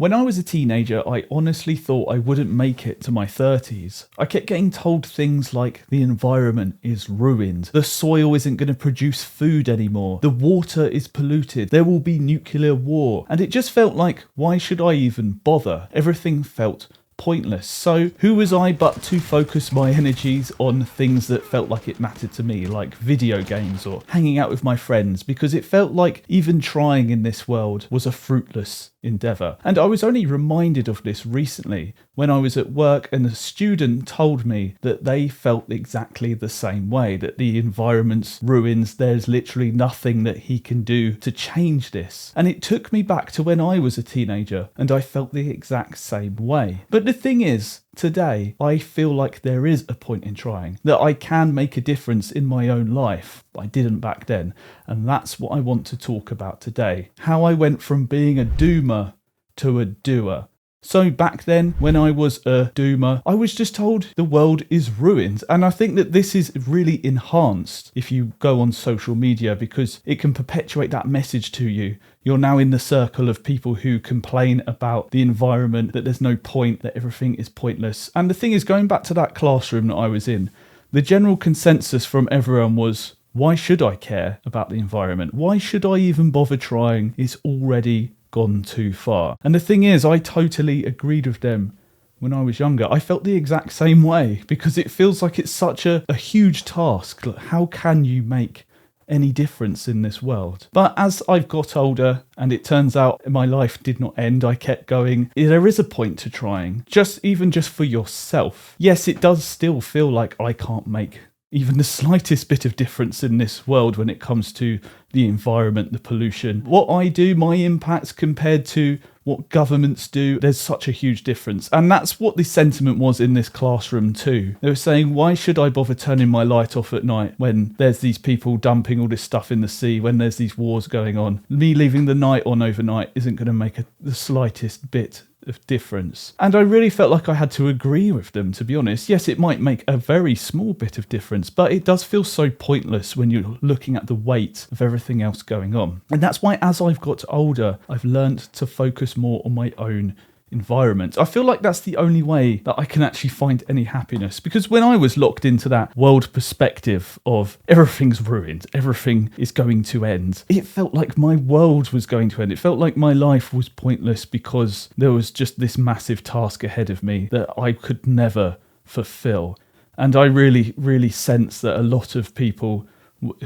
When I was a teenager, I honestly thought I wouldn't make it to my 30s. I kept getting told things like the environment is ruined, the soil isn't going to produce food anymore, the water is polluted, there will be nuclear war, and it just felt like, why should I even bother? Everything felt pointless. So who was I but to focus my energies on things that felt like it mattered to me, like video games or hanging out with my friends, because it felt like even trying in this world was a fruitless endeavour. And I was only reminded of this recently when I was at work and a student told me that they felt exactly the same way, that the environment's ruins, there's literally nothing that he can do to change this. And it took me back to when I was a teenager and I felt the exact same way. But the thing is, today, I feel like there is a point in trying, that I can make a difference in my own life. I didn't back then, and that's what I want to talk about today. How I went from being a doomer to a doer. So back then, when I was a doomer, I was just told the world is ruined. And I think that this is really enhanced if you go on social media, because it can perpetuate that message to you. You're now in the circle of people who complain about the environment, that there's no point, that everything is pointless. And the thing is, going back to that classroom that I was in, the general consensus from everyone was, why should I care about the environment? Why should I even bother trying? It's already gone too far. And the thing is, I totally agreed with them when I was younger. I felt the exact same way, because it feels like it's such a huge task. Like, how can you make any difference in this world? But as I've got older, and it turns out my life did not end, I kept going, there is a point to trying, even just for yourself. Yes, it does still feel like I can't make even the slightest bit of difference in this world when it comes to the environment, the pollution. What I do, my impact compared to what governments do, there's such a huge difference. And that's what the sentiment was in this classroom too. They were saying, why should I bother turning my light off at night when there's these people dumping all this stuff in the sea, when there's these wars going on? Me leaving the night on overnight isn't going to make the slightest bit of difference. And I really felt like I had to agree with them, to be honest. Yes, it might make a very small bit of difference, but it does feel so pointless when you're looking at the weight of everything else going on. And that's why, as I've got older, I've learned to focus more on my own environment. I feel like that's the only way that I can actually find any happiness, because when I was locked into that world perspective of everything's ruined, everything is going to end, it felt like my world was going to end. It felt like my life was pointless because there was just this massive task ahead of me that I could never fulfill. And I really, really sense that a lot of people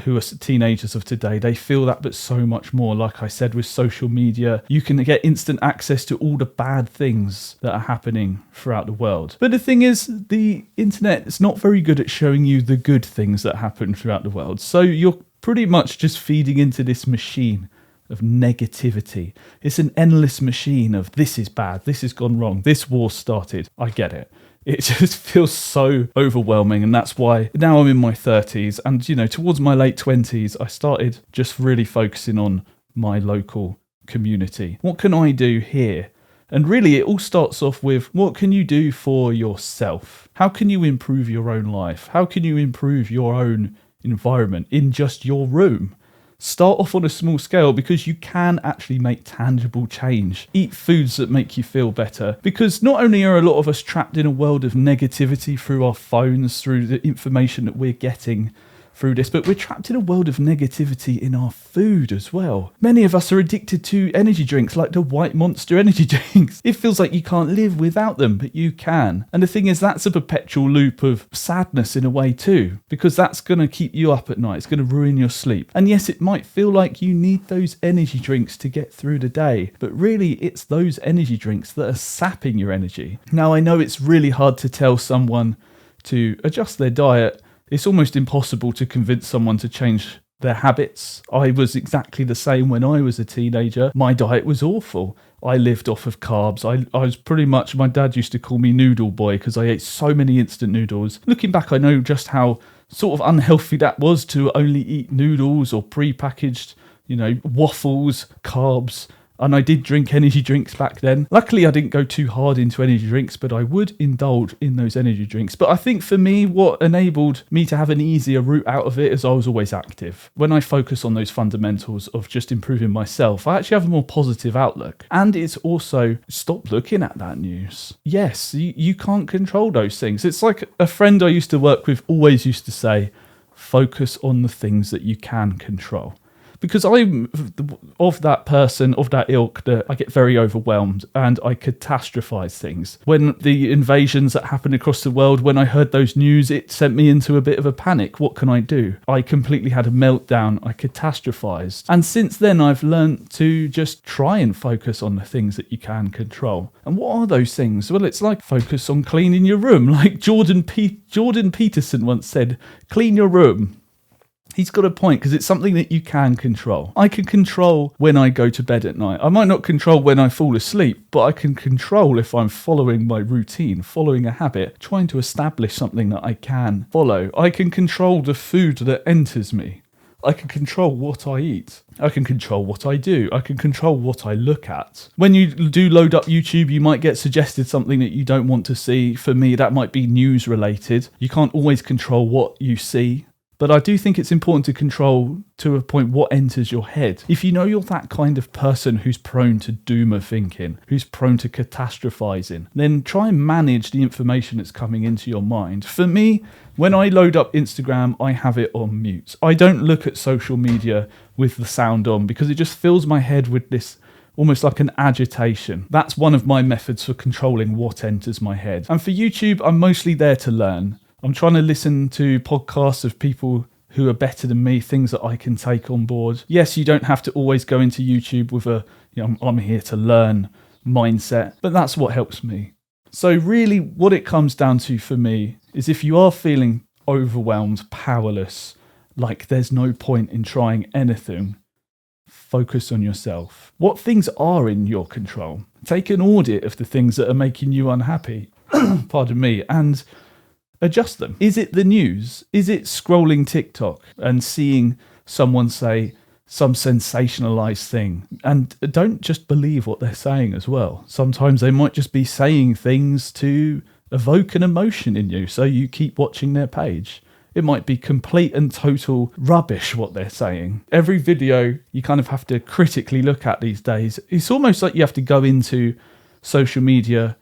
who are teenagers of today, they feel that, but so much more. Like I said, with social media, you can get instant access to all the bad things that are happening throughout the world. But the thing is, the internet is not very good at showing you the good things that happen throughout the world. So you're pretty much just feeding into this machine of negativity. It's an endless machine of, this is bad, this has gone wrong, this war started. I get it. It just feels so overwhelming, and that's why now I'm in my 30s, and towards my late 20s, I started just really focusing on my local community. What can I do here? And really, it all starts off with, what can you do for yourself? How can you improve your own life? How can you improve your own environment in just your room? Start off on a small scale, because you can actually make tangible change. Eat foods that make you feel better, because not only are a lot of us trapped in a world of negativity through our phones, through the information that we're getting through this, but we're trapped in a world of negativity in our food as well. Many of us are addicted to energy drinks like the White Monster energy drinks. It feels like you can't live without them, but you can. And the thing is, that's a perpetual loop of sadness in a way too, because that's going to keep you up at night. It's going to ruin your sleep. And yes, it might feel like you need those energy drinks to get through the day, but really it's those energy drinks that are sapping your energy. Now, I know it's really hard to tell someone to adjust their diet. It's almost impossible to convince someone to change their habits. I was exactly the same when I was a teenager. My diet was awful. I lived off of carbs. I was pretty much, my dad used to call me noodle boy because I ate so many instant noodles. Looking back, I know just how sort of unhealthy that was to only eat noodles or pre-packaged, waffles, carbs. And I did drink energy drinks back then. Luckily, I didn't go too hard into energy drinks, but I would indulge in those energy drinks. But I think for me, what enabled me to have an easier route out of it is I was always active. When I focus on those fundamentals of just improving myself, I actually have a more positive outlook. And it's also stop looking at that news. Yes, you can't control those things. It's like a friend I used to work with always used to say, focus on the things that you can control. Because I'm of that person, of that ilk, that I get very overwhelmed and I catastrophize things. When the invasions that happened across the world, when I heard those news, it sent me into a bit of a panic. What can I do? I completely had a meltdown. I catastrophized. And since then, I've learned to just try and focus on the things that you can control. And what are those things? Well, it's like focus on cleaning your room. Like Jordan Peterson once said, clean your room. He's got a point, because it's something that you can control. I can control when I go to bed at night. I might not control when I fall asleep, but I can control if I'm following my routine, following a habit, trying to establish something that I can follow. I can control the food that enters me. I can control what I eat. I can control what I do. I can control what I look at. When you do load up YouTube, you might get suggested something that you don't want to see. For me, that might be news related. You can't always control what you see. But I do think it's important to control, to a point, what enters your head. If you know you're that kind of person who's prone to doomer thinking, who's prone to catastrophizing, then try and manage the information that's coming into your mind. For me, when I load up Instagram, I have it on mute. I don't look at social media with the sound on because it just fills my head with this almost like an agitation. That's one of my methods for controlling what enters my head. And for YouTube, I'm mostly there to learn. I'm trying to listen to podcasts of people who are better than me, things that I can take on board. Yes, you don't have to always go into YouTube with I'm here to learn mindset, but that's what helps me. So really what it comes down to for me is if you are feeling overwhelmed, powerless, like there's no point in trying anything, focus on yourself. What things are in your control? Take an audit of the things that are making you unhappy, pardon me, and adjust them. Is it the news? Is it scrolling TikTok and seeing someone say some sensationalized thing? And don't just believe what they're saying as well. Sometimes they might just be saying things to evoke an emotion in you, so you keep watching their page. It might be complete and total rubbish what they're saying. Every video you kind of have to critically look at these days. It's almost like you have to go into social media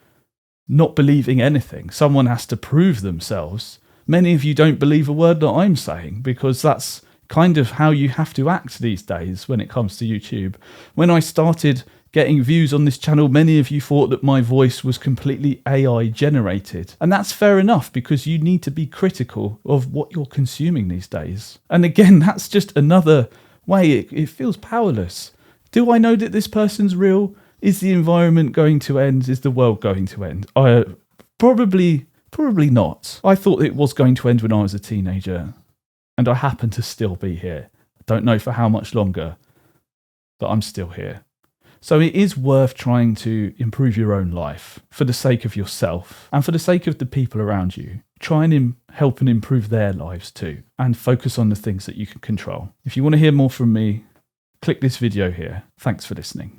not believing anything. Someone has to prove themselves. Many of you don't believe a word that I'm saying because that's kind of how you have to act these days when it comes to YouTube. When I started getting views on this channel, many of you thought that my voice was completely AI generated. And that's fair enough because you need to be critical of what you're consuming these days. And again, that's just another way it feels powerless. Do I know that this person's real? Is the environment going to end? Is the world going to end? Probably not. I thought it was going to end when I was a teenager, and I happen to still be here. I don't know for how much longer, but I'm still here. So it is worth trying to improve your own life for the sake of yourself and for the sake of the people around you. Try and help and improve their lives too, and focus on the things that you can control. If you want to hear more from me, click this video here. Thanks for listening.